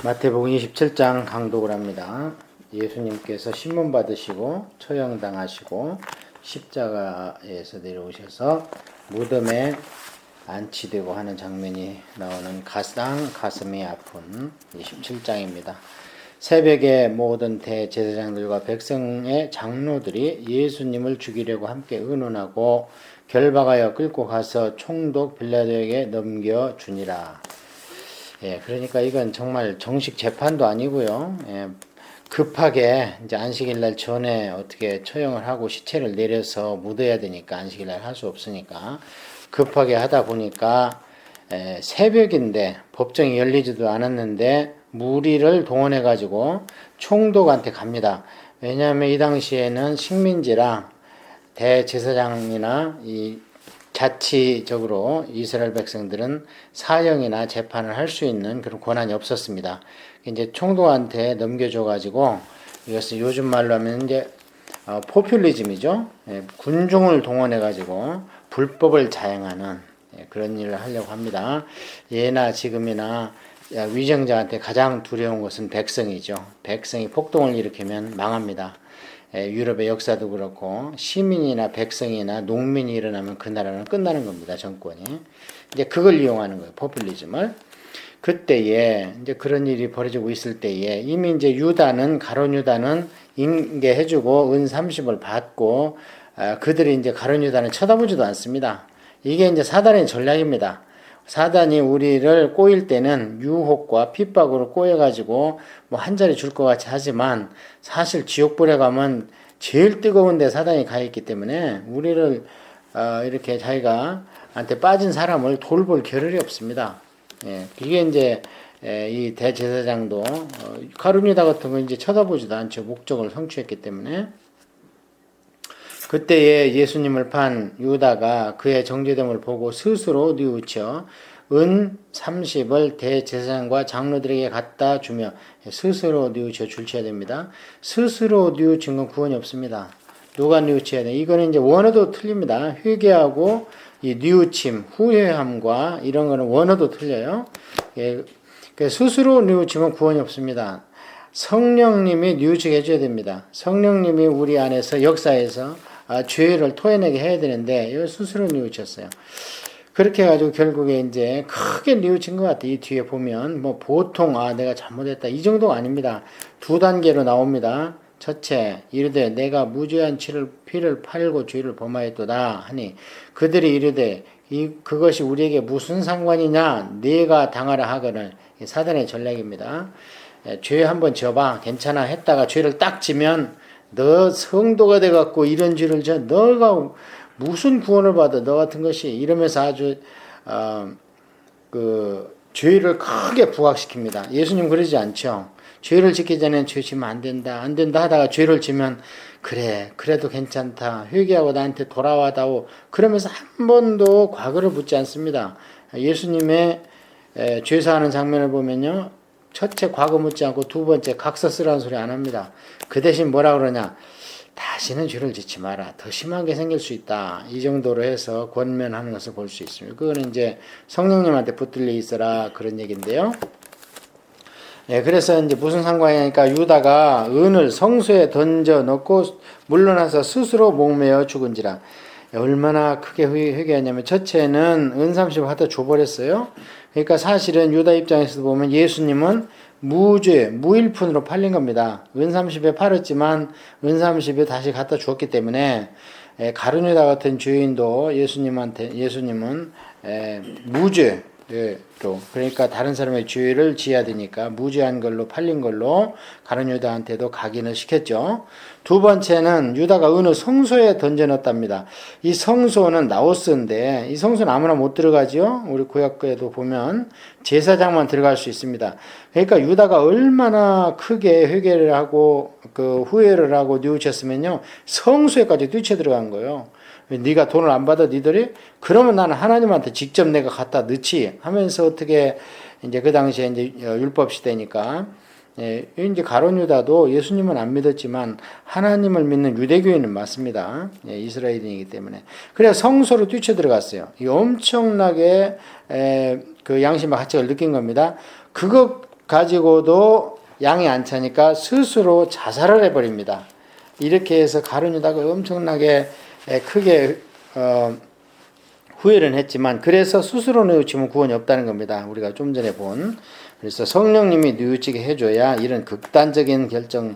마태복음 27장 강독을 합니다. 예수님께서 신문 받으시고 처형당하시고 십자가에서 내려오셔서 무덤에 안치되고 하는 장면이 나오는 가슴이 아픈 27장입니다. 새벽에 모든 대제사장들과 백성의 장로들이 예수님을 죽이려고 함께 의논하고 결박하여 끌고 가서 총독 빌라도에게 넘겨주니라. 그러니까 이건 정말 정식 재판도 아니고요. 급하게 이제 안식일날 전에 어떻게 처형을 하고 시체를 내려서 묻어야 되니까 안식일날 할 수 없으니까 급하게 하다 보니까 새벽인데 법정이 열리지도 않았는데 무리를 동원해 가지고 총독한테 갑니다. 왜냐하면 이 당시에는 식민지라 대제사장이나 이 자치적으로 이스라엘 백성들은 사형이나 재판을 할 수 있는 그런 권한이 없었습니다. 이제 총독한테 넘겨줘가지고 이것을 요즘 말로 하면 이제 포퓰리즘이죠. 군중을 동원해가지고 불법을 자행하는 그런 일을 하려고 합니다. 예나 지금이나 위정자한테 가장 두려운 것은 백성이죠. 백성이 폭동을 일으키면 망합니다. 유럽의 역사도 그렇고 시민이나 백성이나 농민이 일어나면 그 나라는 끝나는 겁니다. 정권이. 이제 그걸 이용하는 거예요. 포퓰리즘을. 그때에 이제 그런 일이 벌어지고 있을 때에 이미 이제 가룟 유다는 인계해주고 은 30을 받고 그들이 이제 가룟 유다는 쳐다보지도 않습니다. 이게 이제 사단의 전략입니다. 사단이 우리를 꼬일 때는 유혹과 핍박으로 꼬여가지고 뭐 한 자리 줄 것 같이 하지만 사실 지옥불에 가면 제일 뜨거운 데 사단이 가 있기 때문에 우리를 이렇게 자기가 한테 빠진 사람을 돌볼 겨를이 없습니다. 이게 이제 이 대제사장도 가룟유다 같은 거 이제 쳐다보지도 않죠. 목적을 성취했기 때문에. 그때에 예수님을 판 유다가 그의 정죄됨을 보고 스스로 뉘우쳐 은 30을 대제사장과 장로들에게 갖다 주며 스스로 뉘우쳐 줄쳐야 됩니다. 스스로 뉘우친 건 구원이 없습니다. 누가 뉘우쳐야 돼? 이거는 이제 원어도 틀립니다. 회개하고 이 뉘우침, 후회함과 이런 거는 원어도 틀려요. 스스로 뉘우치면 구원이 없습니다. 성령님이 뉘우치게 해줘야 됩니다. 성령님이 우리 안에서 역사에서 죄를 토해내게 해야 되는데 이거 스스로 뉘우쳤어요. 그렇게 해가지고 결국에 이제 크게 뉘우친 것 같아요. 이 뒤에 보면 뭐 보통 내가 잘못했다 이 정도가 아닙니다. 두 단계로 나옵니다. 첫째 이르되 내가 무죄한 피를 팔고 죄를 범하였도다 하니 그들이 이르되 그것이 우리에게 무슨 상관이냐 네가 당하라 하거늘. 사단의 전략입니다. 죄 한번 져봐 괜찮아 했다가 죄를 딱 지면 너 성도가 돼갖고 이런 죄를 져 너가 무슨 구원을 받아 너 같은 것이 이러면서 아주 그 죄를 크게 부각시킵니다. 예수님 그러지 않죠. 죄를 짓기 전엔 죄 지면 안 된다 하다가 죄를 지면 그래도 괜찮다 회개하고 나한테 돌아와다오 그러면서 한 번도 과거를 묻지 않습니다. 예수님의 죄사하는 장면을 보면요 첫째 과거 묻지 않고 두 번째 각서 쓰라는 소리 안 합니다. 그 대신 뭐라 그러냐 다시는 죄를 짓지 마라. 더 심하게 생길 수 있다. 이 정도로 해서 권면하는 것을 볼 수 있습니다. 그거는 이제 성령님한테 붙들려 있어라 그런 얘기인데요. 그래서 이제 무슨 상관이니까 유다가 은을 성소에 던져 넣고 물러나서 스스로 목매어 죽은지라. 얼마나 크게 회개하냐면 첫째는 은 30을 갖다 줘버렸어요. 그러니까 사실은 유다 입장에서 보면 예수님은 무일푼으로 팔린 겁니다. 은 30에 팔았지만 은 30에 다시 갖다 주었기 때문에 가룟 유다 같은 주인도 예수님은 무죄 그러니까 다른 사람의 죄를 지어야 되니까 무죄한 걸로 팔린 걸로 가룟 유다한테도 각인을 시켰죠. 두 번째는 유다가 은을 성소에 던져넣었답니다. 이 성소는 나오스인데 이 성소는 아무나 못 들어가죠. 우리 구약에도 보면 제사장만 들어갈 수 있습니다. 그러니까 유다가 얼마나 크게 회개를 하고 그 후회를 하고 뉘우쳤으면요 성소에까지 뛰쳐 들어간 거예요. 네가 돈을 안 받아 니들이? 그러면 나는 하나님한테 직접 내가 갖다 넣지 하면서 어떻게 이제 그 당시에 이제 율법 시대니까 이제 가룟 유다도 예수님은 안 믿었지만 하나님을 믿는 유대교인은 맞습니다. 이스라엘인이기 때문에. 그래서 성소로 뛰쳐 들어갔어요. 이 엄청나게 그 양심의 가책을 느낀 겁니다. 그거 가지고도 양이 안 차니까 스스로 자살을 해버립니다. 이렇게 해서 가룟 유다가 엄청나게 크게 후회를 했지만, 그래서 스스로 뉘우치면 구원이 없다는 겁니다. 우리가 좀 전에 본. 그래서 성령님이 뉘우치게 해줘야 이런 극단적인 결정을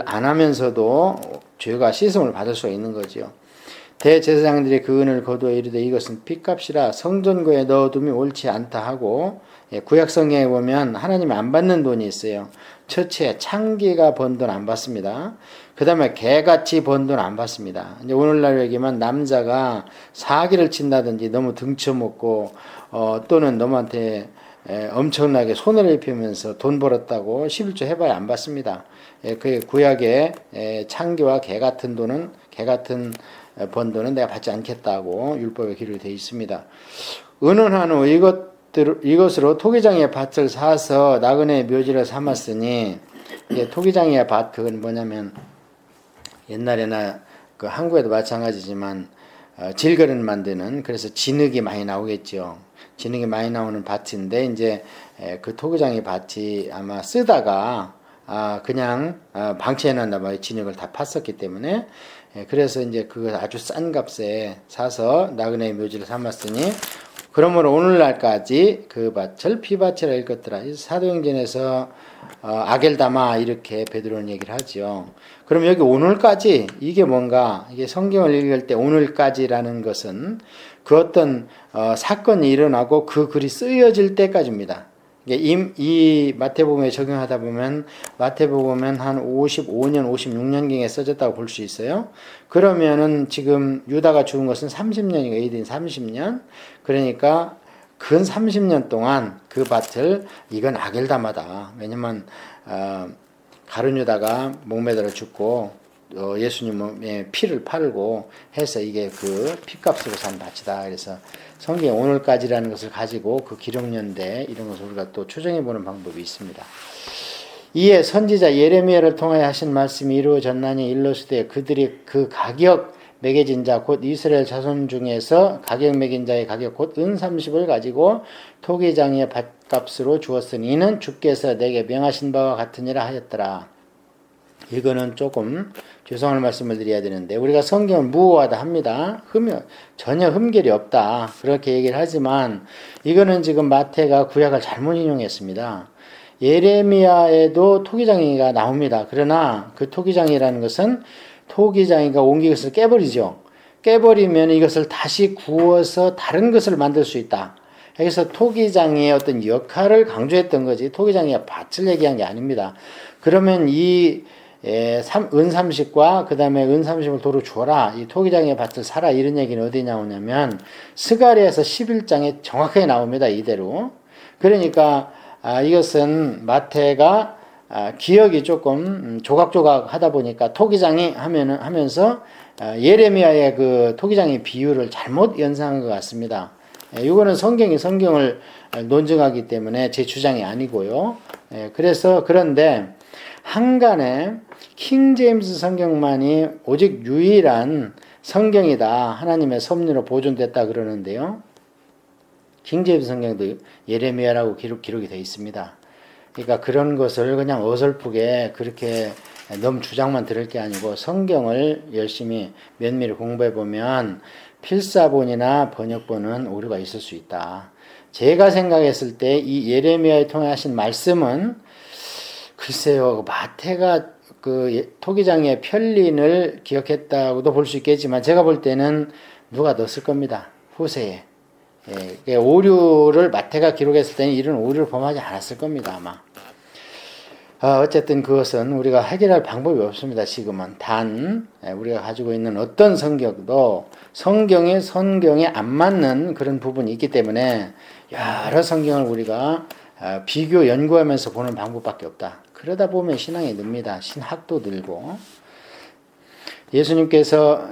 안 하면서도 죄가 씻음을 받을 수가 있는 거지요. 대제사장들이 그 은을 거두어 이르되 이것은 핏값이라 성전고에 넣어둠이 옳지 않다 하고, 구약 성경에 보면 하나님이 안 받는 돈이 있어요. 처치에 창기가 번 돈 안 받습니다. 그 다음에 개같이 번 돈 안 받습니다. 이제 오늘날 얘기만 남자가 사기를 친다든지 너무 등쳐먹고 또는 너한테 엄청나게 손해를 입히면서 돈 벌었다고 11조 해봐야 안 받습니다. 그 구약의 창기와 개 같은 돈은, 개 같은 번 돈은 내가 받지 않겠다고 율법에 기록이 되어 있습니다. 은은한 후 이것으로 토기장의 밭을 사서 나그네의 묘지를 삼았으니, 이게 토기장의 밭, 그건 뭐냐면 옛날에나 그 한국에도 마찬가지지만 질그릇 만드는, 그래서 진흙이 많이 나오겠죠. 진흙이 많이 나오는 밭인데, 이제 그 토기장의 밭이 아마 쓰다가 그냥 방치해놨나 봐요. 진흙을 다 팠었기 때문에. 그래서 이제 그걸 아주 싼 값에 사서 나그네의 묘지를 삼았으니, 그러므로 오늘날까지 그 밭을 피밭이라 일컫더라. 사도행전에서 아겔다마 이렇게 베드로는 얘기를 하죠. 그럼 여기 오늘까지, 이게 뭔가, 이게 성경을 읽을 때 오늘까지라는 것은 그 어떤 사건이 일어나고 그 글이 쓰여질 때까지입니다. 이 마태복음에 적용하다 보면 마태복음은 한 55년, 56년경에 써졌다고 볼 수 있어요. 그러면은 지금 유다가 죽은 것은 30년이고 AD 30년. 그러니까 근 30년 동안 그 밭을, 이건 아겔다마다. 왜냐면 가룟 유다가 목매달아 죽고 예수님의 피를 팔고 해서 이게 그 피값으로 산 밭이다. 그래서 성경 오늘까지라는 것을 가지고 그 기록년대 이런 것을 우리가 또 추정해 보는 방법이 있습니다. 이에 선지자 예레미야를 통하여 하신 말씀이 이루어졌나니 일러스되 그들이 그 가격 매겨진 자 곧 이스라엘 자손 중에서 가격 매긴 자의 가격 곧 은 30을 가지고 토기장의 밭값으로 주었으니 이는 주께서 내게 명하신 바와 같으니라 하였더라. 이거는 조금 죄송한 말씀을 드려야 되는데, 우리가 성경을 무호하다 합니다. 전혀 흠결이 없다, 그렇게 얘기를 하지만 이거는 지금 마태가 구약을 잘못 인용했습니다. 예레미야에도 토기장이가 나옵니다. 그러나 그 토기장이라는 것은 토기장이가 옮긴 것을 깨버리죠. 깨버리면 이것을 다시 구워서 다른 것을 만들 수 있다. 그래서 토기장의 어떤 역할을 강조했던 거지, 토기장의 밭을 얘기한 게 아닙니다. 그러면 이 은 30과 그 다음에 은 30을 도로 주어라, 이 토기장의 밭을 사라, 이런 얘기는 어디 나오냐면 스가랴서 11장에 정확하게 나옵니다. 이대로. 그러니까 이것은 마태가 기억이 조금 조각조각 하다 보니까 토기장이 하면서 예레미야의 그 토기장의 비유를 잘못 연상한 것 같습니다. 이거는 성경을 논증하기 때문에 제 주장이 아니고요. 그래서 그런데 한간에 킹제임스 성경만이 오직 유일한 성경이다, 하나님의 섭리로 보존됐다 그러는데요. 킹제임스 성경도 예레미야라고 기록이 되어 있습니다. 그러니까 그런 것을 그냥 어설프게 그렇게 너무 주장만 들을 게 아니고 성경을 열심히 면밀히 공부해 보면 필사본이나 번역본은 오류가 있을 수 있다. 제가 생각했을 때 이 예레미야에 통해 하신 말씀은, 글쎄요, 마태가 그 토기장의 편린을 기억했다고도 볼 수 있겠지만 제가 볼 때는 누가 넣었을 겁니다. 후세에. 오류를 마태가 기록했을 때는 이런 오류를 범하지 않았을 겁니다, 아마. 어쨌든 그것은 우리가 해결할 방법이 없습니다, 지금은. 단 우리가 가지고 있는 어떤 성경도 성경에 안 맞는 그런 부분이 있기 때문에 여러 성경을 우리가 비교 연구하면서 보는 방법밖에 없다. 그러다 보면 신앙이 늡니다. 신학도 늘고. 예수님께서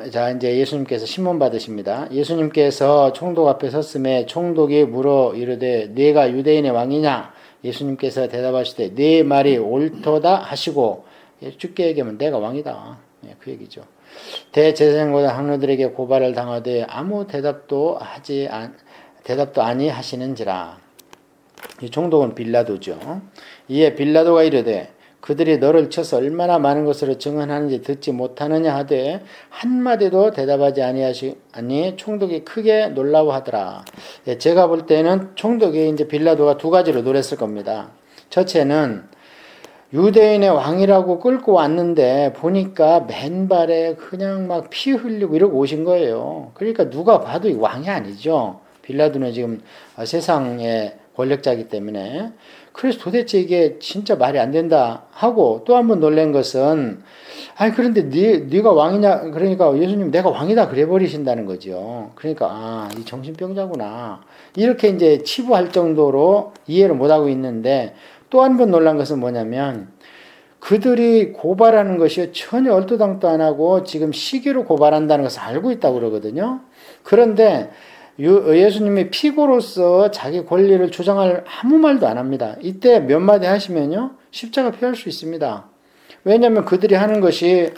신문 받으십니다. 예수님께서 총독 앞에 섰음에 총독이 물어 이르되 네가 유대인의 왕이냐? 예수님께서 대답하시되 네 말이 옳도다 하시고, 쉽게 얘기하면 내가 왕이다, 그 얘기죠. 대제사장보다 학로들에게 고발을 당하되 아무 대답도 아니 하시는지라. 이 총독은 빌라도죠. 이에 빌라도가 이르되 그들이 너를 쳐서 얼마나 많은 것으로 증언하는지 듣지 못하느냐 하되 한마디도 대답하지 아니하시니 총독이 크게 놀라워하더라. 예, 제가 볼 때는 총독이 이제 빌라도가 두 가지로 놀랬을 겁니다. 첫째는 유대인의 왕이라고 끌고 왔는데 보니까 맨발에 그냥 막 피 흘리고 이러고 오신 거예요. 그러니까 누가 봐도 왕이 아니죠. 빌라도는 지금 세상의 권력자이기 때문에. 그래서 도대체 이게 진짜 말이 안 된다 하고 또 한 번 놀란 것은 아니 그런데 네가 왕이냐 그러니까 예수님 내가 왕이다 그래 버리신다는 거죠. 그러니까 이 정신병자구나 이렇게 이제 치부할 정도로 이해를 못 하고 있는데 또 한 번 놀란 것은 뭐냐면 그들이 고발하는 것이 전혀 얼토당토 안 하고 지금 시기로 고발한다는 것을 알고 있다고 그러거든요. 그런데 예수님이 피고로서 자기 권리를 주장할 아무 말도 안 합니다. 이때 몇 마디 하시면요 십자가 피할 수 있습니다. 왜냐하면 그들이 하는 것이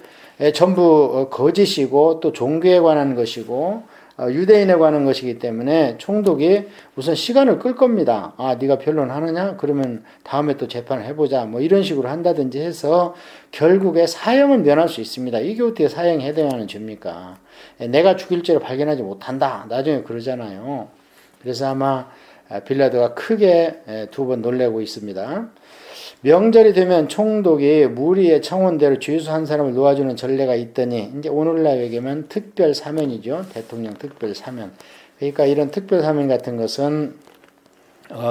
전부 거짓이고 또 종교에 관한 것이고 유대인에 관한 것이기 때문에 총독이 우선 시간을 끌 겁니다. 네가 변론하느냐? 그러면 다음에 또 재판을 해보자. 뭐 이런 식으로 한다든지 해서 결국에 사형을 면할 수 있습니다. 이게 어떻게 사형에 해당하는 죄입니까? 내가 죽일 죄를 발견하지 못한다. 나중에 그러잖아요. 그래서 아마 빌라도가 크게 두 번 놀래고 있습니다. 명절이 되면 총독이 무리의 청원대로 죄수 한 사람을 놓아주는 전례가 있더니 이제 오늘날 얘기하면 특별 사면이죠. 대통령 특별 사면. 그러니까 이런 특별 사면 같은 것은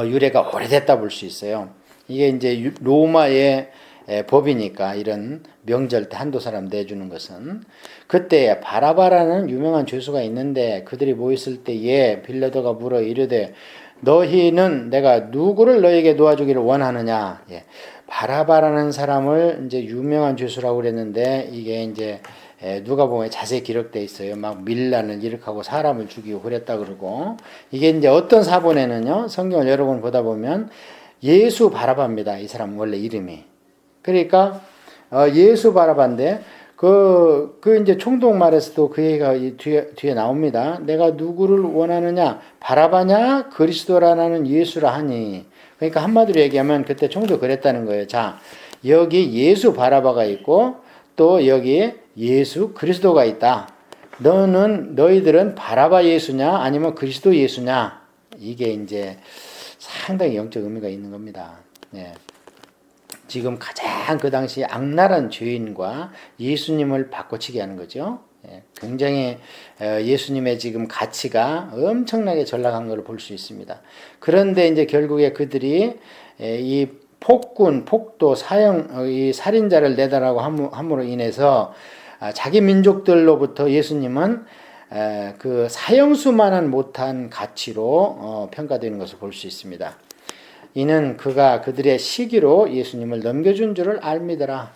유래가 오래됐다 볼 수 있어요. 이게 이제 로마의 법이니까 이런 명절 때 한두 사람 내주는 것은 그때 바라바라는 유명한 죄수가 있는데 그들이 모였을 때에 빌라도가 물어 이르되 너희는 내가 누구를 너에게 놓아주기를 원하느냐? 예. 바라바라는 사람을 이제 유명한 죄수라고 그랬는데 이게 이제 누가복음에 자세히 기록되어 있어요. 막 밀란을 일으키고 사람을 죽이고 그랬다 그러고 이게 이제 어떤 사본에는요. 성경을 여러 번 보다 보면 예수 바라바입니다. 이 사람 원래 이름이. 그러니까 예수 바라바인데 그 이제 총독 말에서도 그 얘기가 뒤에 나옵니다. 내가 누구를 원하느냐? 바라바냐? 그리스도라는 예수라 하니. 그러니까 한마디로 얘기하면 그때 총독 그랬다는 거예요. 자, 여기 예수 바라바가 있고 또 여기 예수 그리스도가 있다. 너희들은 바라바 예수냐? 아니면 그리스도 예수냐? 이게 이제 상당히 영적 의미가 있는 겁니다. 예. 지금 가장 그 당시 악랄한 죄인과 예수님을 바꿔치기 하는 거죠. 굉장히 예수님의 지금 가치가 엄청나게 전락한 것을 볼 수 있습니다. 그런데 이제 결국에 그들이 이 폭도, 이 살인자를 내다라고 함으로 인해서 자기 민족들로부터 예수님은 그 사형수만은 못한 가치로 평가되는 것을 볼 수 있습니다. 이는 그들의 시기로 예수님을 넘겨준 줄을 알미더라.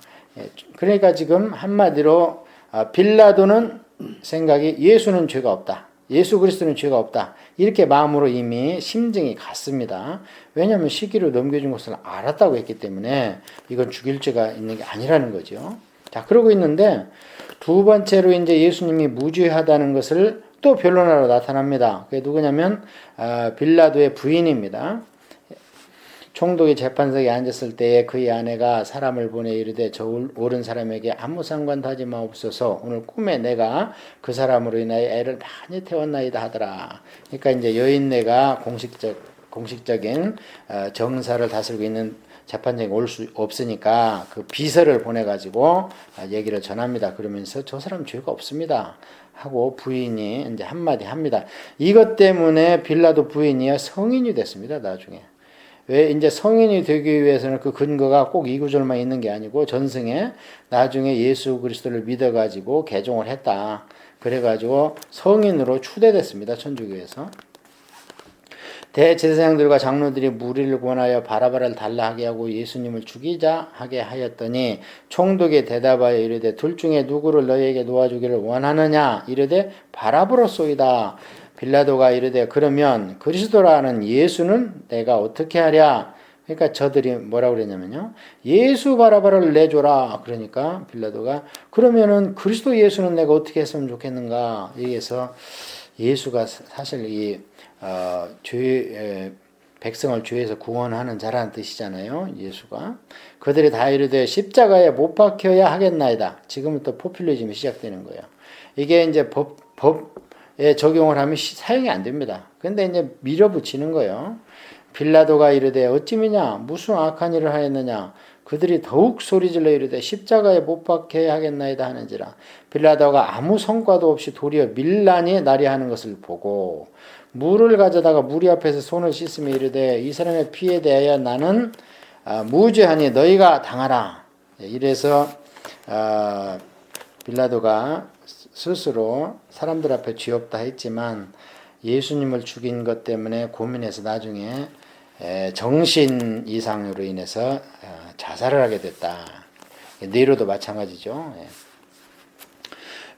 그러니까 지금 한마디로 빌라도는 생각이 예수는 죄가 없다. 예수 그리스도는 죄가 없다. 이렇게 마음으로 이미 심증이 갔습니다. 왜냐하면 시기로 넘겨준 것을 알았다고 했기 때문에 이건 죽일 죄가 있는 게 아니라는 거죠. 자, 그러고 있는데 두 번째로 이제 예수님이 무죄하다는 것을 또 변론하러 나타납니다. 그게 누구냐면 빌라도의 부인입니다. 총독이 재판석에 앉았을 때에 그의 아내가 사람을 보내 이르되 저 옳은 사람에게 아무 상관도 하지 마옵소서. 오늘 꿈에 내가 그 사람으로 인하여 애를 많이 태웠나이다 하더라. 그러니까 이제 여인네가 공식적인 정사를 다스리고 있는 재판장에 올 수 없으니까 그 비서를 보내가지고 얘기를 전합니다. 그러면서 저 사람 죄가 없습니다. 하고 부인이 이제 한마디 합니다. 이것 때문에 빌라도 부인이 성인이 됐습니다. 나중에. 왜 이제 성인이 되기 위해서는 그 근거가 꼭 이 구절만 있는 게 아니고 전승에 나중에 예수 그리스도를 믿어가지고 개종을 했다. 그래가지고 성인으로 추대됐습니다. 천주교에서. 대제사장들과 장로들이 무리를 권하여 바라바를 달라 하게 하고 예수님을 죽이자 하게 하였더니 총독이 대답하여 이르되 둘 중에 누구를 너희에게 놓아주기를 원하느냐 이르되 바라바로소이다. 빌라도가 이르되 그러면 그리스도라는 예수는 내가 어떻게 하랴? 그러니까 저들이 뭐라고 그랬냐면요. 예수 바라바를 내줘라. 그러니까 빌라도가 그러면은 그리스도 예수는 내가 어떻게 했으면 좋겠는가? 여기에서 예수가 사실 이 백성을 죄에서 구원하는 자라는 뜻이잖아요. 예수가. 그들이 다 이르되 십자가에 못 박혀야 하겠나이다. 지금부터 포퓰리즘이 시작되는 거예요. 이게 이제 법에 적용을 하면 사용이 안 됩니다. 근데 이제 밀어붙이는 거예요. 빌라도가 이르되 어찌미냐 무슨 악한 일을 하였느냐. 그들이 더욱 소리질러 이르되 십자가에 못 박혀야 하겠나이다 하는지라. 빌라도가 아무 성과도 없이 도리어 밀란이 나리하는 것을 보고 물을 가져다가 무리 앞에서 손을 씻으며 이르되 이 사람의 피에 대하여 나는 무죄하니 너희가 당하라. 이래서 빌라도가 스스로 사람들 앞에 죄 없다 했지만 예수님을 죽인 것 때문에 고민해서 나중에 정신 이상으로 인해서 자살을 하게 됐다. 네로도 마찬가지죠.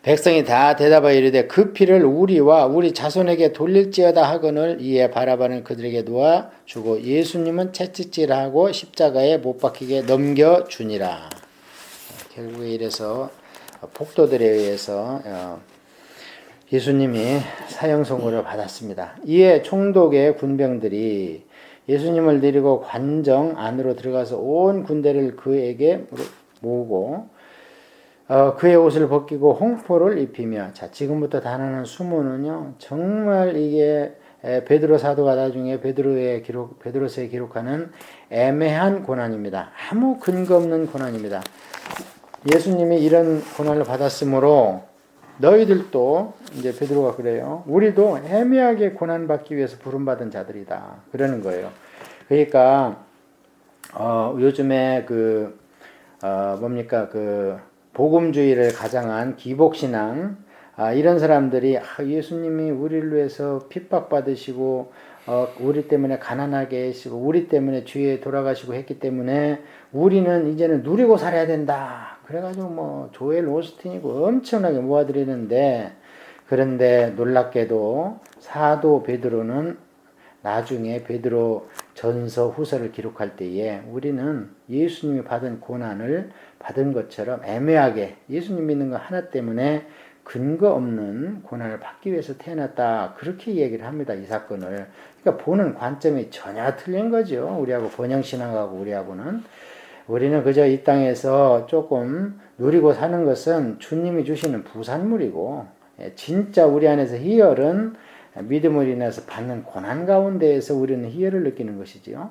백성이 다 대답하여 이르되 그 피를 우리와 우리 자손에게 돌릴지어다 하거늘 이에 바라바는 그들에게 놓아주고 예수님은 채찍질하고 십자가에 못 박히게 넘겨주니라. 결국에 이래서 폭도들에 의해서 예수님이 사형 선고를 받았습니다. 이에 총독의 군병들이 예수님을 데리고 관정 안으로 들어가서 온 군대를 그에게 모으고 그의 옷을 벗기고 홍포를 입히며 자 지금부터 단하는 수모는요 정말 이게 베드로 사도가 나중에 베드로서에 기록하는 애매한 고난입니다. 아무 근거 없는 고난입니다. 예수님이 이런 고난을 받았으므로 너희들도 이제 베드로가 그래요. 우리도 애매하게 고난 받기 위해서 부름받은 자들이다. 그러는 거예요. 그러니까 요즘에 뭡니까 복음주의를 가장한 기복신앙 이런 사람들이 예수님이 우리를 위해서 핍박받으시고 우리 때문에 가난하게 하시고 우리 때문에 죄에 돌아가시고 했기 때문에 우리는 이제는 누리고 살아야 된다. 그래가지고 뭐 조엘 오스틴이고 엄청나게 모아드리는데 그런데 놀랍게도 사도 베드로는 나중에 베드로 전서 후서를 기록할 때에 우리는 예수님이 받은 고난을 받은 것처럼 애매하게 예수님 믿는 거 하나 때문에 근거 없는 고난을 받기 위해서 태어났다. 그렇게 얘기를 합니다. 이 사건을. 그러니까 보는 관점이 전혀 틀린 거죠. 우리하고 번영신앙하고 우리는 그저 이 땅에서 조금 누리고 사는 것은 주님이 주시는 부산물이고 진짜 우리 안에서 희열은 믿음을 인해서 받는 고난 가운데에서 우리는 희열을 느끼는 것이지요.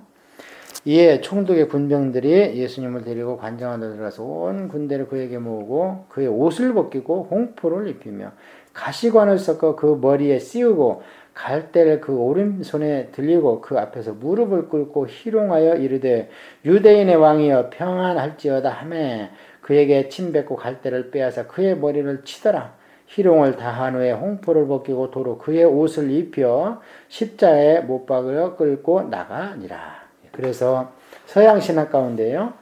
이에 총독의 군병들이 예수님을 데리고 관정 안으로 들어가서 온 군대를 그에게 모으고 그의 옷을 벗기고 홍포를 입히며 가시관을 섞어 그 머리에 씌우고 갈대를 그 오른손에 들리고 그 앞에서 무릎을 꿇고 희롱하여 이르되 유대인의 왕이여 평안할지어다 하매 그에게 침 뱉고 갈대를 빼앗아 그의 머리를 치더라. 희롱을 다한 후에 홍포를 벗기고 도로 그의 옷을 입혀 십자에 못 박으려 끌고 나가니라. 그래서 서양 신학 가운데요.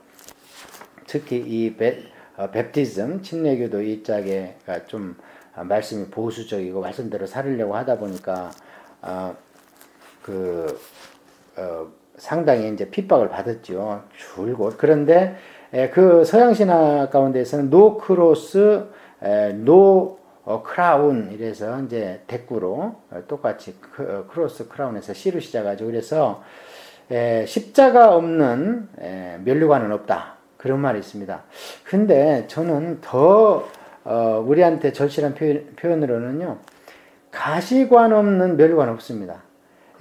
특히 이 베프티즘 침례교도 이 짝에가 좀 말씀이 보수적이고 말씀대로 살으려고 하다 보니까 상당히 이제 핍박을 받았죠. 줄곧. 그런데 그 서양 신학 가운데에서는 노 크로스 노 크라운 이래서 이제 대꾸로 똑같이 크로스 크라운에서 C로 시작하죠. 그래서 십자가 없는 면류관은 없다. 그런 말이 있습니다. 근데 저는 더 우리한테 절실한 표현으로는요. 가시관 없는 면류관 없습니다.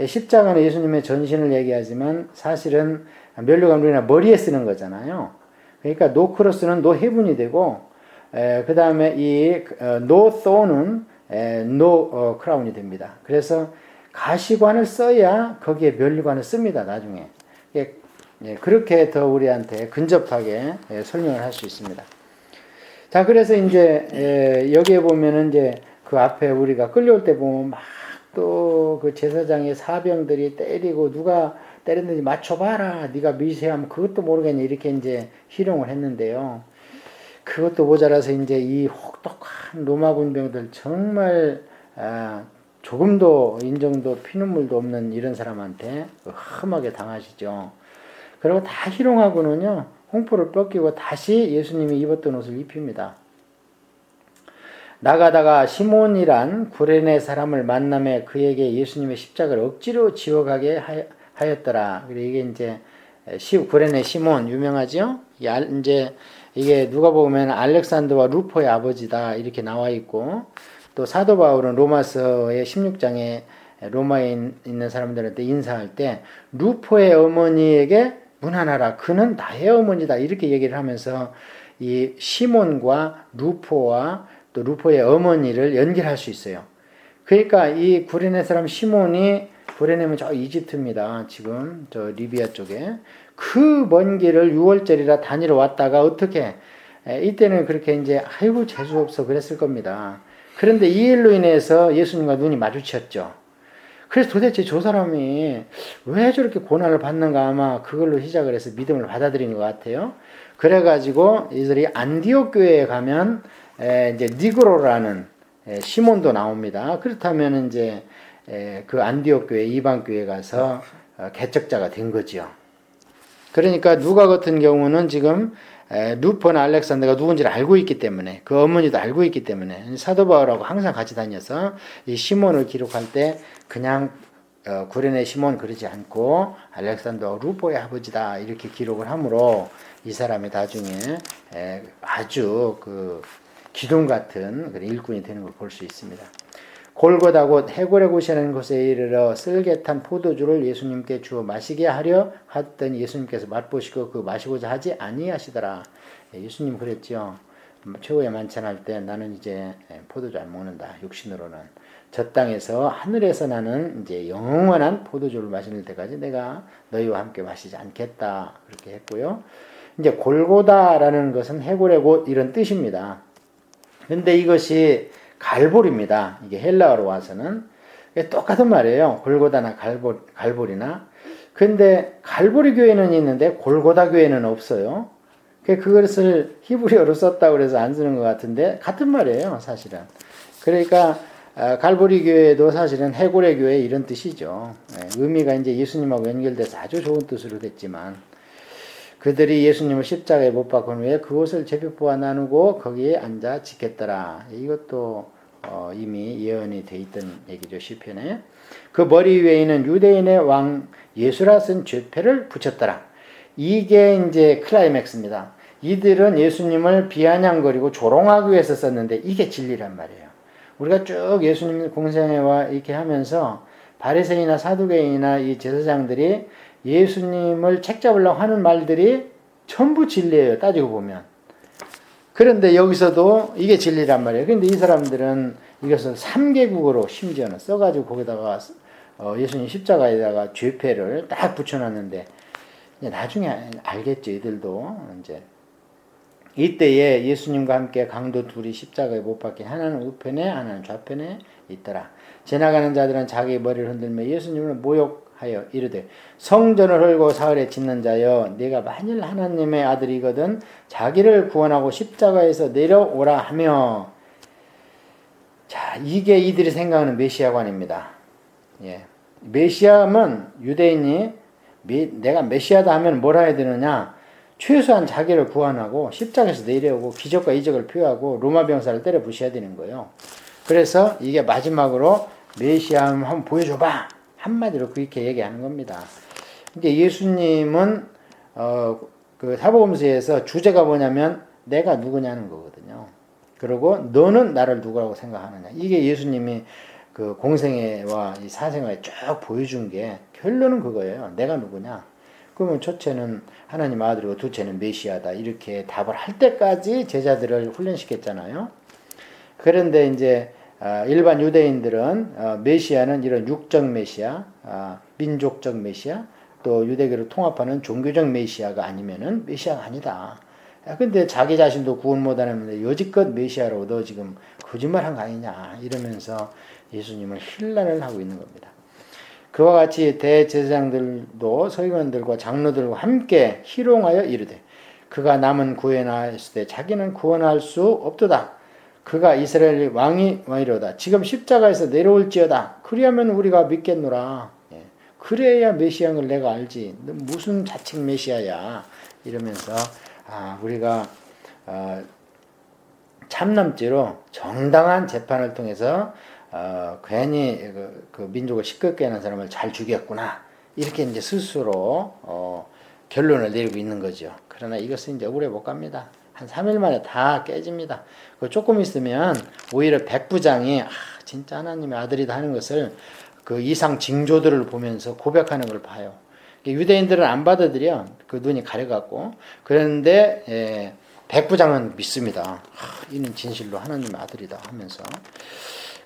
십자가는 예수님의 전신을 얘기하지만 사실은 면류관 우리나 머리에 쓰는 거잖아요. 그러니까 노 크로스는 노 헤븐이 되고 그 다음에 이 노 소는 노 크라운이 됩니다. 그래서 가시관을 써야 거기에 면류관을 씁니다. 나중에 그렇게 더 우리한테 근접하게 설명을 할 수 있습니다. 자, 그래서 이제 여기에 보면은 이제 그 앞에 우리가 끌려올 때 보면 막 또 그 제사장의 사병들이 때리고 누가 때렸는지 맞춰봐라. 네가 미세하면 그것도 모르겠니 이렇게 이제 희롱을 했는데요. 그것도 모자라서 이제 이 혹독한 로마 군병들 정말 조금도 인정도 피눈물도 없는 이런 사람한테 험하게 당하시죠. 그리고 다 희롱하고는요. 홍포를 벗기고 다시 예수님이 입었던 옷을 입힙니다. 나가다가 시몬이란 구레네 사람을 만남에 그에게 예수님의 십자가를 억지로 지어가게 하였더라. 그리고 이게 이제 구레네 시몬 유명하죠? 이제 이게 누가 보면 알렉산더와 루포의 아버지다 이렇게 나와 있고, 또 사도 바울은 로마서의 16장에 로마에 있는 사람들한테 인사할 때 루포의 어머니에게 문안하라. 그는 나의 어머니다. 이렇게 얘기를 하면서 이 시몬과 루포와 또 루포의 어머니를 연결할 수 있어요. 그러니까 이 구레네 사람 시몬이, 구레네면 저 이집트입니다. 지금 저 리비아 쪽에 그 먼 길을 6월절이라 다니러 왔다가 어떻게 이때는 그렇게 이제 아이고 재수 없어 그랬을 겁니다. 그런데 이 일로 인해서 예수님과 눈이 마주쳤죠. 그래서 도대체 저 사람이 왜 저렇게 고난을 받는가, 아마 그걸로 시작을 해서 믿음을 받아들인 것 같아요. 그래가지고 이들이 안디옥 교회에 가면 이제 니그로라는 시몬도 나옵니다. 그렇다면 이제 그 안디옥 교회, 이방 교회 가서 개척자가 된 거죠. 그러니까 누가 같은 경우는 지금 루포나 알렉산더가 누군지를 알고 있기 때문에, 그 어머니도 알고 있기 때문에 사도 바울하고 항상 같이 다녀서 이 시몬을 기록할 때 그냥 구레네 시몬 그러지 않고 알렉산더 루포의 아버지다 이렇게 기록을 하므로 이 사람이 나중에 아주 그 기둥 같은 일꾼이 되는 걸 볼 수 있습니다. 골고다 곧 해골의 곳이라는 곳에 이르러 쓸개 탄 포도주를 예수님께 주어 마시게 하려 하더니 예수님께서 맛보시고 그 마시고자 하지 아니하시더라. 예수님 그랬죠. 최후의 만찬할 때 나는 이제 포도주 안 먹는다. 육신으로는. 저 땅에서 하늘에서 나는 이제 영원한 포도주를 마시는 때까지 내가 너희와 함께 마시지 않겠다. 그렇게 했고요. 이제 골고다라는 것은 해골의 곳 이런 뜻입니다. 근데 이것이 갈볼입니다. 이게 헬라어로 와서는 똑같은 말이에요. 골고다나 갈볼이나. 근데 갈보리 교회는 있는데 골고다 교회는 없어요. 그것을 히브리어로 썼다고 그래서 안 쓰는 것 같은데 같은 말이에요, 사실은. 그러니까 갈보리 교회도 사실은 해골의 교회 이런 뜻이죠. 의미가 이제 예수님하고 연결돼서 아주 좋은 뜻으로 됐지만, 그들이 예수님을 십자가에 못 박은 후에 그곳을 제비포와 나누고 거기에 앉아 지켰더라. 이것도 이미 예언이 돼 있던 얘기죠, 시편에. 그 머리 위에 있는 유대인의 왕 예수라 쓴 죄패를 붙였더라. 이게 이제 클라이맥스입니다. 이들은 예수님을 비아냥거리고 조롱하기 위해서 썼는데 이게 진리란 말이에요. 우리가 쭉 예수님 공생애와 이렇게 하면서 바리새인이나 사두개인이나 이 제사장들이 예수님을 책잡으려고 하는 말들이 전부 진리예요, 따지고 보면. 그런데 여기서도 이게 진리란 말이에요. 그런데 이 사람들은 이것을 3개국어로 심지어는 써가지고 거기다가 예수님 십자가에다가 죄패를 딱 붙여놨는데, 이제 나중에 알겠죠, 이들도. 이제 이때에 예수님과 함께 강도 둘이 십자가에 못 박힌, 하나는 우편에 하나는 좌편에 있더라. 지나가는 자들은 자기 머리를 흔들며 예수님을 모욕하여 이르되, 성전을 헐고 사흘에 짓는 자여, 네가 만일 하나님의 아들이거든 자기를 구원하고 십자가에서 내려오라 하며. 자, 이게 이들이 생각하는 메시아관입니다. 예. 메시아면 유대인이 내가 메시아다 하면 뭐라 해야 되느냐? 최소한 자기를 구원하고 십자가에서 내려오고 기적과 이적을 표하고 로마 병사를 때려 부셔야 되는 거예요. 그래서 이게 마지막으로 메시아 한번 보여줘봐, 한마디로 그렇게 얘기하는 겁니다. 이게 예수님은 그 사복음서에서 주제가 뭐냐면 내가 누구냐는 거거든요. 그리고 너는 나를 누구라고 생각하느냐. 이게 예수님이 그 공생애와 이 사생활에 쭉 보여준 게 결론은 그거예요. 내가 누구냐. 그러면 첫째는 하나님 아들이고 둘째는 메시아다. 이렇게 답을 할 때까지 제자들을 훈련시켰잖아요. 그런데 이제 일반 유대인들은 메시아는 이런 육적 메시아, 민족적 메시아, 또 유대교를 통합하는 종교적 메시아가 아니면은 메시아가 아니다. 근데 자기 자신도 구원 못하는데 여지껏 메시아로 너 지금 거짓말한 거 아니냐 이러면서 예수님을 힐난을 하고 있는 겁니다. 그와 같이 대제사장들도 서기관들과 장로들과 함께 희롱하여 이르되, 그가 남은 구원하였을 때 자기는 구원할 수 없도다. 그가 이스라엘 왕이로다. 지금 십자가에서 내려올지어다. 그리하면 우리가 믿겠노라. 예. 그래야 메시아를 내가 알지. 너 무슨 자칭 메시아야. 이러면서 우리가 참남죄로 정당한 재판을 통해서 괜히 그 민족을 시끄럽게 하는 사람을 잘 죽였구나. 이렇게 이제 스스로 결론을 내리고 있는 거죠. 그러나 이것은 이제 오래 못 갑니다. 한 3일 만에 다 깨집니다. 조금 있으면 오히려 백부장이 진짜 하나님의 아들이다 하는 것을 그 이상 징조들을 보면서 고백하는 걸 봐요. 유대인들은 안 받아들여. 그 눈이 가려갖고. 그런데 백부장은 믿습니다. 이는 진실로 하나님의 아들이다 하면서.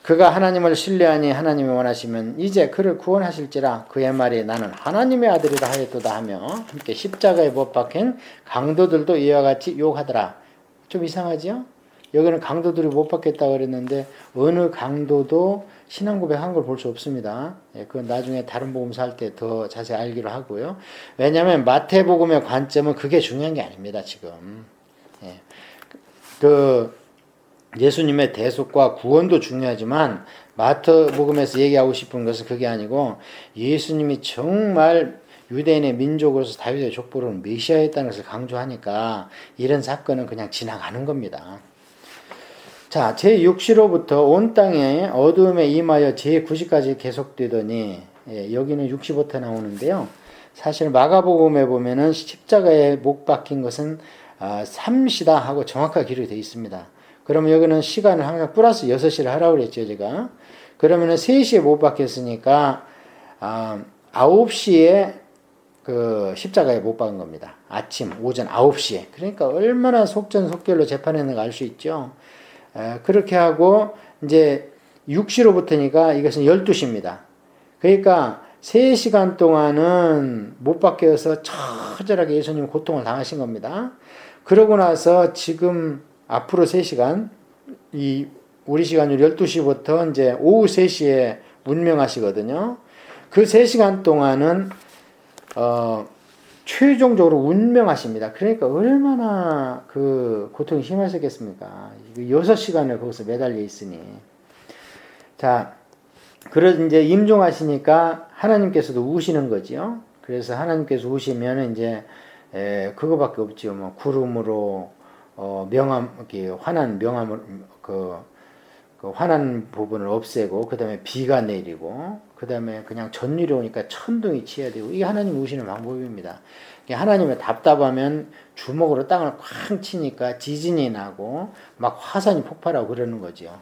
그가 하나님을 신뢰하니 하나님이 원하시면 이제 그를 구원하실지라. 그의 말이 나는 하나님의 아들이라 하였도다 하며 함께 십자가에 못 박힌 강도들도 이와 같이 욕하더라. 좀 이상하지요? 여기는 강도들이 못 박혔다고 그랬는데 어느 강도도 신앙 고백한 걸 볼 수 없습니다. 그건 나중에 다른 복음서 할 때 더 자세히 알기로 하고요. 왜냐하면 마태복음의 관점은 그게 중요한 게 아닙니다. 지금 그 예수님의 대속과 구원도 중요하지만 마태복음에서 얘기하고 싶은 것은 그게 아니고 예수님이 정말 유대인의 민족으로서 다윗의 족보로는 메시아였다는 것을 강조하니까 이런 사건은 그냥 지나가는 겁니다. 자, 제6시로부터 온 땅에 어두움에 임하여 제9시까지 계속되더니 여기는 60부터 나오는데요. 사실 마가복음에 보면은 십자가에 못 박힌 것은 3시다 하고 정확하게 기록이 되어 있습니다. 그러면 여기는 시간을 항상 플러스 6시를 하라고 그랬죠, 제가. 그러면은 3시에 못 박혔으니까 9시에 그 십자가에 못 박은 겁니다. 아침, 오전 9시에. 그러니까 얼마나 속전속결로 재판했는가 알 수 있죠. 그렇게 하고 이제 6시로부터니까 이것은 12시입니다. 그러니까 3시간 동안은 못 박혀서 처절하게 예수님 고통을 당하신 겁니다. 그러고 나서 지금 앞으로 3시간, 우리 시간으로 12시부터 이제 오후 3시에 운명하시거든요. 그 3시간 동안은 최종적으로 운명하십니다. 그러니까 얼마나 그 고통이 심하셨겠습니까? 6시간을 거기서 매달려 있으니. 자, 그래서 이제 임종하시니까 하나님께서도 우시는 거지요. 그래서 하나님께서 우시면 이제 그거밖에 없지요. 뭐 구름으로 환한 명함을 그 환한 부분을 없애고 그 다음에 비가 내리고 그 다음에 그냥 전율이 오니까 천둥이 치야 되고 이게 하나님 우시는 방법입니다. 하나님이 답답하면 주먹으로 땅을 쾅 치니까 지진이 나고 막 화산이 폭발하고 그러는 거죠.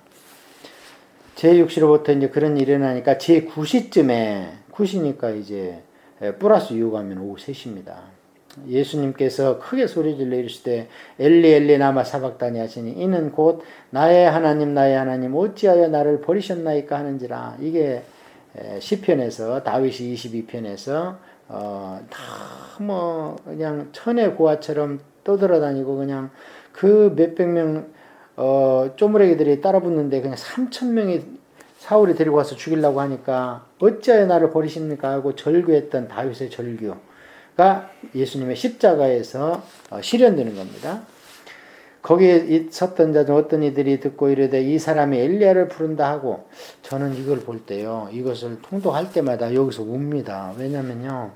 제6시로부터 이제 그런 일이 일어나니까 제9시쯤에 9시니까 이제 플러스 6하면 오후 3시입니다. 예수님께서 크게 소리질러 이르시되 엘리 엘리 라마 사박다니 하시니 이는 곧 나의 하나님 어찌하여 나를 버리셨나이까 하는지라. 이게 시편에서 다윗이 22편에서 다 뭐 그냥 천의 고아처럼 떠돌아다니고 그냥 그 몇백 명 쪼무레기들이 따라붙는데 그냥 3,000명이 사울이 데리고 와서 죽이려고 하니까 어찌하여 나를 버리십니까 하고 절규했던 다윗의 절규가 예수님의 십자가에서 실현되는 겁니다. 거기에 섰던 자들 어떤 이들이 듣고 이르되 이 사람이 엘리야를 부른다 하고 저는 이걸 볼 때요. 이것을 통독할 때마다 여기서 웁니다. 왜냐면요.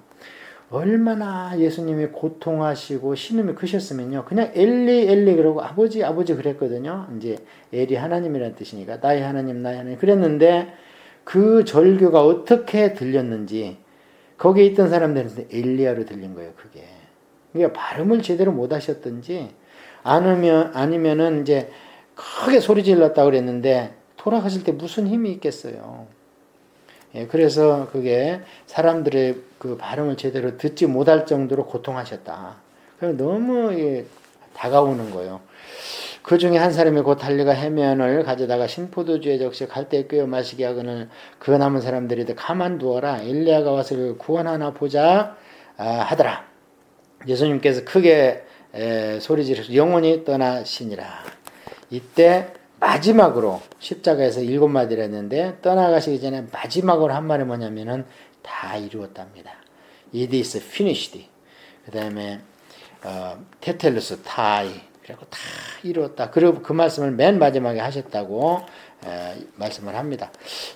얼마나 예수님이 고통하시고 신음이 크셨으면요. 그냥 엘리 그러고 아버지 그랬거든요. 이제 엘이 하나님이라는 뜻이니까 나의 하나님 그랬는데 그 절규가 어떻게 들렸는지 거기에 있던 사람들한테 엘리야로 들린 거예요. 그게. 그러니까 발음을 제대로 못 하셨던지 아니면은 이제 크게 소리 질렀다고 그랬는데 돌아가실 때 무슨 힘이 있겠어요. 그래서 그게 사람들의 그 발음을 제대로 듣지 못할 정도로 고통하셨다. 너무 다가오는 거예요. 그 중에 한 사람이 곧 달려가 해면을 가져다가 신포도주에 적시 갈대에 꿰어 마시게 하거늘 그 남은 사람들이 가만두어라. 엘리야가 와서 구원하나 보자 하더라. 예수님께서 크게 소리 지르셔서 영원히 떠나시니라. 이때 마지막으로 십자가에서 7마디를 했는데 떠나가시기 전에 마지막으로 한 말이 뭐냐면은 다 이루었답니다. It is finished. 그 다음에 테텔루스 타이. 그리고 다 이루었다. 그리고 그 말씀을 맨 마지막에 하셨다고 말씀을 합니다.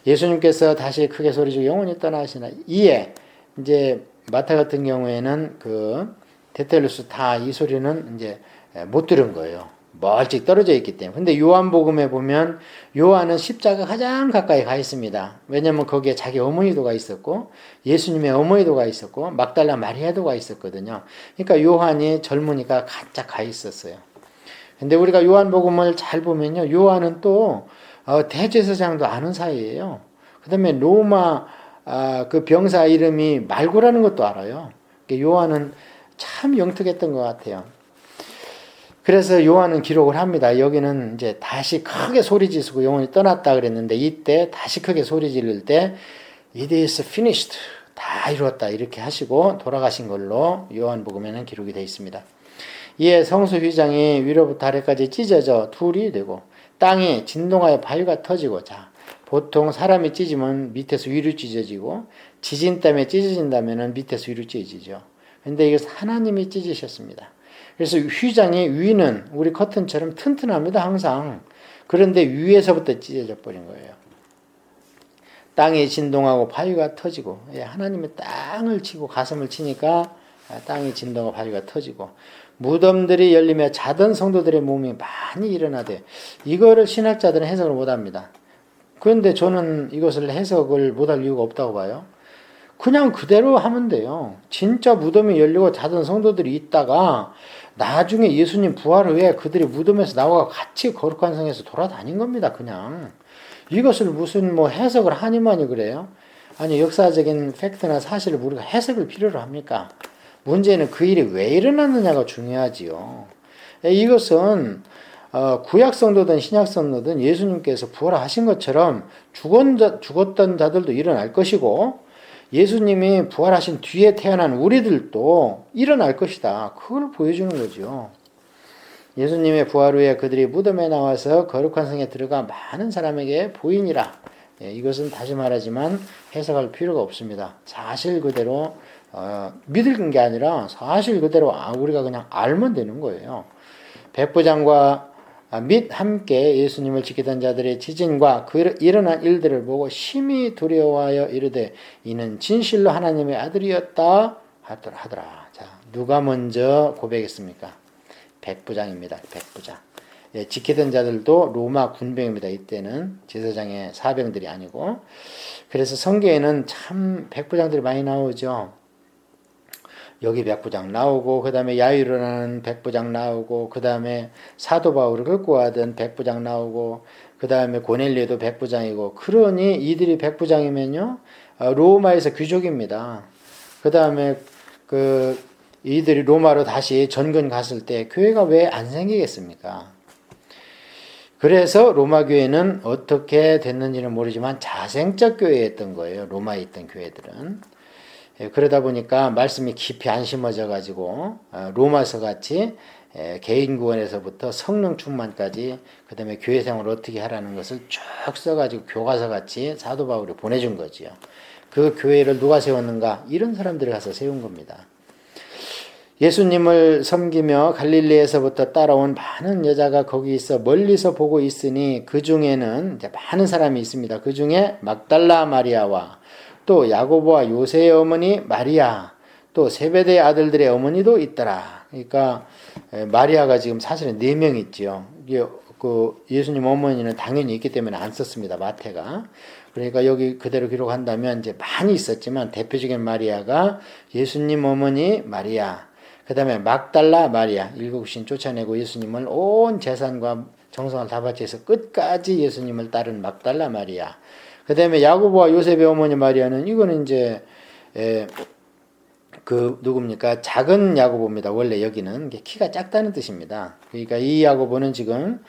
예수님께서 다시 크게 소리지고 영원히 떠나시나. 이에 이제 마태 같은 경우에는 그 테텔루스 타 이 소리는 이제 못 들은 거예요. 멀찍 떨어져 있기 때문에. 근데 요한복음에 보면 요한은 십자가 가장 가까이 가 있습니다. 왜냐면 거기에 자기 어머니도 가 있었고 예수님의 어머니도 가 있었고 막달라 마리아도 가 있었거든요. 그러니까 요한이 젊으니까 가짝 가 있었어요. 근데 우리가 요한복음을 잘 보면요, 요한은 또 대제사장도 아는 사이예요. 그다음에 로마 그 병사 이름이 말고라는 것도 알아요. 요한은 참 영특했던 것 같아요. 그래서 요한은 기록을 합니다. 여기는 이제 다시 크게 소리 지르고 영혼이 떠났다 그랬는데 이때 다시 크게 소리 지를 때 It is finished. 다 이루었다 이렇게 하시고 돌아가신 걸로 요한복음에는 기록이 되어 있습니다. 이에 성소 휘장이 위로부터 아래까지 찢어져 둘이 되고 땅이 진동하여 바위가 터지고, 자, 보통 사람이 찢으면 밑에서 위로 찢어지고 지진 때문에 찢어진다면 밑에서 위로 찢어지죠. 근데 이것은 하나님이 찢으셨습니다. 그래서 휘장이 위는 우리 커튼처럼 튼튼합니다, 항상. 그런데 위에서부터 찢어져 버린 거예요. 땅이 진동하고 바위가 터지고, 하나님이 땅을 치고 가슴을 치니까 땅이 진동하고 바위가 터지고, 무덤들이 열리며 자던 성도들의 몸이 많이 일어나되, 이거를 신학자들은 해석을 못합니다. 그런데 저는 이것을 해석을 못할 이유가 없다고 봐요. 그냥 그대로 하면 돼요. 진짜 무덤이 열리고 자던 성도들이 있다가 나중에 예수님 부활 후에 그들이 무덤에서 나와 같이 거룩한 성에서 돌아다닌 겁니다. 그냥 이것을 무슨 뭐 해석을 하니만이 그래요? 아니, 역사적인 팩트나 사실을 우리가 해석을 필요로 합니까? 문제는 그 일이 왜 일어났느냐가 중요하지요. 이것은 구약 성도든 신약 성도든 예수님께서 부활하신 것처럼 죽었던 자들도 일어날 것이고, 예수님이 부활하신 뒤에 태어난 우리들도 일어날 것이다. 그걸 보여주는 거죠. 예수님의 부활 후에 그들이 무덤에 나와서 거룩한 성에 들어가 많은 사람에게 보이니라. 이것은 다시 말하지만 해석할 필요가 없습니다. 사실 그대로 믿을 게 아니라 사실 그대로 우리가 그냥 알면 되는 거예요. 백부장과 및 함께 예수님을 지키던 자들의 지진과 그 일어난 일들을 보고 심히 두려워하여 이르되 이는 진실로 하나님의 아들이었다 하더라. 자, 누가 먼저 고백했습니까? 백부장입니다. 백부장. 지키던 자들도 로마 군병입니다. 이때는 제사장의 사병들이 아니고. 그래서 성경에는 참 백부장들이 많이 나오죠. 여기 백부장 나오고, 그 다음에 야유로라는 백부장 나오고, 그 다음에 사도 바울을 끌고 가던 백부장 나오고, 그 다음에 고넬료도 백부장이고, 그러니 이들이 백부장이면요, 로마에서 귀족입니다. 그 다음에 이들이 로마로 다시 전근 갔을 때 교회가 왜 안 생기겠습니까? 그래서 로마 교회는 어떻게 됐는지는 모르지만 자생적 교회였던 거예요. 로마에 있던 교회들은. 그러다 보니까 말씀이 깊이 안 심어져 가지고 로마서 같이 개인 구원에서부터 성령 충만까지, 그 다음에 교회 생활을 어떻게 하라는 것을 쭉 써가지고 교과서 같이 사도 바울이 보내준 거지요. 그 교회를 누가 세웠는가? 이런 사람들이 가서 세운 겁니다. 예수님을 섬기며 갈릴리에서부터 따라온 많은 여자가 거기 있어 멀리서 보고 있으니 그 중에는 이제 많은 사람이 있습니다. 그 중에 막달라 마리아와 또 야고보와 요새의 어머니 마리아, 또 세베대의 아들들의 어머니도 있더라. 그러니까 마리아가 지금 사실은 4명 있지요. 예수님 어머니는 당연히 있기 때문에 안 썼습니다. 마태가. 그러니까 여기 그대로 기록한다면 이제 많이 있었지만 대표적인 마리아가 예수님 어머니 마리아, 그 다음에 막달라 마리아, 일곱 신 쫓아내고 예수님을 온 재산과 정성을 다 바쳐서 끝까지 예수님을 따른 막달라 마리아. 그 다음에 야고보와 요셉의 어머니 마리아는 이거는 이제 누굽니까? 작은 야고보입니다. 원래 여기는 키가 작다는 뜻입니다. 그러니까 이 야고보는 지금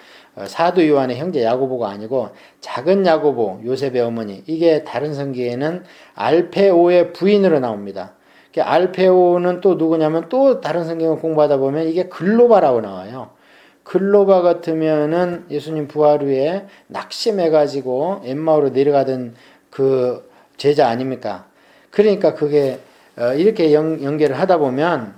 사도 요한의 형제 야고보가 아니고 작은 야고보, 요셉의 어머니. 이게 다른 성경에는 알페오의 부인으로 나옵니다. 알페오는 또 누구냐면 또 다른 성경을 공부하다 보면 이게 글로바라고 나와요. 글로바 같으면은 예수님 부활 후에 낙심해가지고 엠마오로 내려가던 그 제자 아닙니까? 그러니까 그게 이렇게 연결을 하다 보면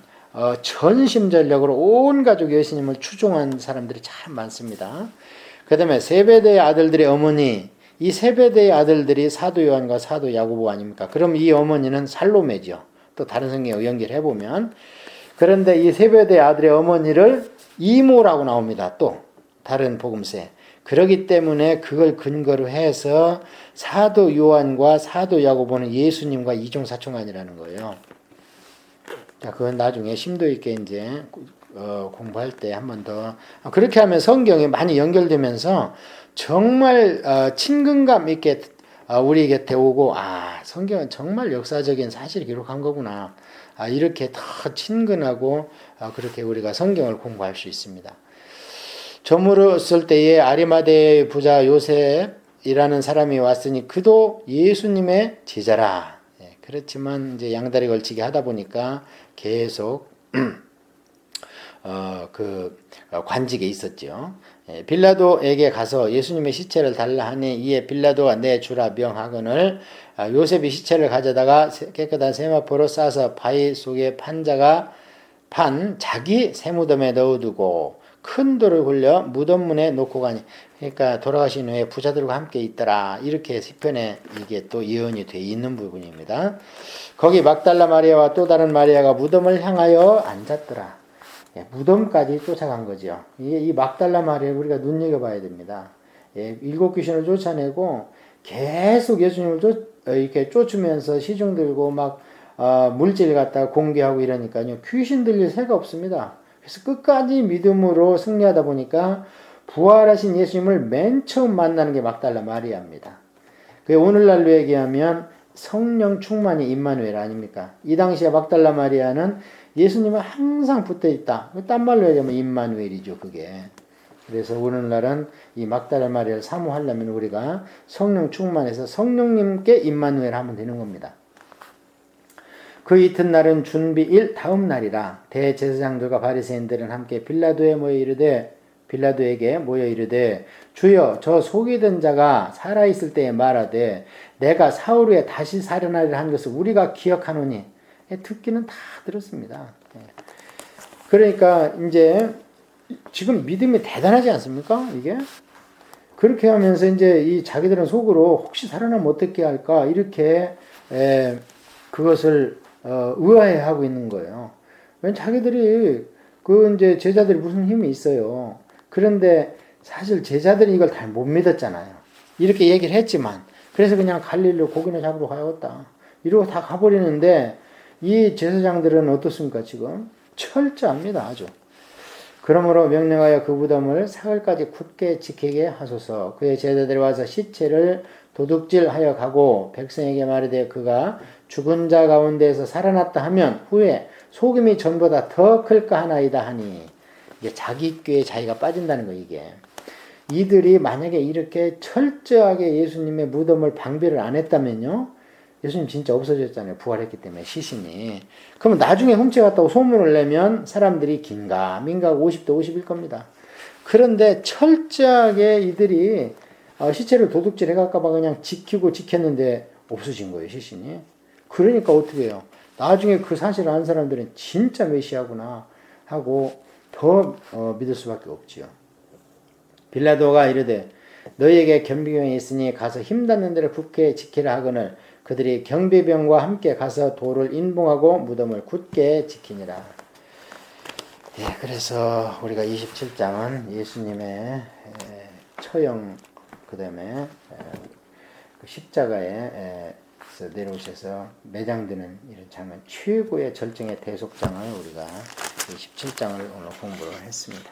전심전력으로 온 가족 예수님을 추종한 사람들이 참 많습니다. 그 다음에 세베대의 아들들의 어머니, 이 세베대의 아들들이 사도 요한과 사도 야고보 아닙니까? 그럼 이 어머니는 살로메죠. 또 다른 성경에 연결해 보면. 그런데 이 세베대의 아들의 어머니를 이모라고 나옵니다. 또 다른 복음서에. 그러기 때문에 그걸 근거로 해서 사도 요한과 사도 야고보는 예수님과 이중사촌간이라는 거예요. 자, 그건 나중에 심도 있게 이제 공부할 때 한 번 더. 그렇게 하면 성경이 많이 연결되면서 정말 친근감 있게 우리 곁에 오고, 성경은 정말 역사적인 사실을 기록한 거구나. 이렇게 더 친근하고 그렇게 우리가 성경을 공부할 수 있습니다. 저물었을 때에 아리마대 부자 요셉이라는 사람이 왔으니 그도 예수님의 제자라. 그렇지만 이제 양다리 걸치기 하다 보니까 계속 관직에 있었죠. 빌라도에게 가서 예수님의 시체를 달라 하니 이에 빌라도가 내 주라 명하거늘 요셉이 시체를 가져다가 깨끗한 세마포로 싸서 바위 속에 판 자기 세무덤에 넣어두고 큰 돌을 굴려 무덤 문에 놓고 가니, 그러니까 돌아가신 후에 부자들과 함께 있더라. 이렇게 시편에 이게 또 예언이 돼 있는 부분입니다. 거기 막달라 마리아와 또 다른 마리아가 무덤을 향하여 앉았더라. 무덤까지 쫓아간 거죠. 이 막달라 마리아 우리가 눈여겨봐야 됩니다. 7 귀신을 쫓아내고 계속 예수님을 이렇게 쫓으면서 시중 들고 막 물질 갖다가 공개하고 이러니까요. 귀신 들릴 새가 없습니다. 그래서 끝까지 믿음으로 승리하다 보니까 부활하신 예수님을 맨 처음 만나는 게 막달라 마리아입니다. 오늘날로 얘기하면 성령 충만이 임마누엘 아닙니까? 이 당시에 막달라 마리아는 예수님은 항상 붙어 있다. 딴 말로 얘기하면 임마누엘이죠, 그게. 그래서 오늘날은 이 막달라 마리아를 사모하려면 우리가 성령 충만해서 성령님께 임마누엘 하면 되는 겁니다. 그 이튿날은 준비일 다음 날이라 대제사장들과 바리새인들은 함께 빌라도에게 모여 이르되 주여 저 속이던 자가 살아있을 때에 말하되 내가 사흘 후에 다시 살아나리라 한 것을 우리가 기억하노니. 듣기는 다 들었습니다. 그러니까 이제 지금 믿음이 대단하지 않습니까? 이게 그렇게 하면서 이제 이 자기들은 속으로 혹시 살아나면 어떻게 할까 이렇게 그것을 의아해하고 있는 거예요. 왜냐면 자기들이 이제 제자들이 무슨 힘이 있어요. 그런데 사실 제자들이 이걸 잘 못 믿었잖아요. 이렇게 얘기를 했지만 그래서 그냥 갈릴리로 고기나 잡으러 가야겠다 이러고 다 가버리는데 이 제사장들은 어떻습니까? 지금 철저합니다. 아주. 그러므로 명령하여 그 무덤을 사흘까지 굳게 지키게 하소서. 그의 제자들이 와서 시체를 도둑질하여 가고 백성에게 말하되 그가 죽은 자 가운데에서 살아났다 하면 후에 속임이 전보다 더 클까 하나이다 하니. 이게 자기 꾀에 자기가 빠진다는 거 이게. 이들이 만약에 이렇게 철저하게 예수님의 무덤을 방비를 안 했다면요. 예수님 진짜 없어졌잖아요. 부활했기 때문에 시신이. 그러면 나중에 훔쳐갔다고 소문을 내면 사람들이 긴가민가 50대 50일 겁니다. 그런데 철저하게 이들이 시체를 도둑질 해갈까봐 그냥 지켰는데 없어진 거예요. 시신이. 그러니까 어떻게 해요? 나중에 그 사실을 아는 사람들은 진짜 메시아구나 하고 더 믿을 수밖에 없지요. 빌라도가 이르되 너희에게 경비병이 있으니 가서 힘닿는 데를 굳게 지키라 하거늘 그들이 경비병과 함께 가서 돌을 인봉하고 무덤을 굳게 지키니라. 그래서 우리가 27장은 예수님의 처형 그 다음에 십자가에 내려오셔서 매장되는 이런 장면 최고의 절정의 대속장을 우리가 27장을 오늘 공부를 했습니다.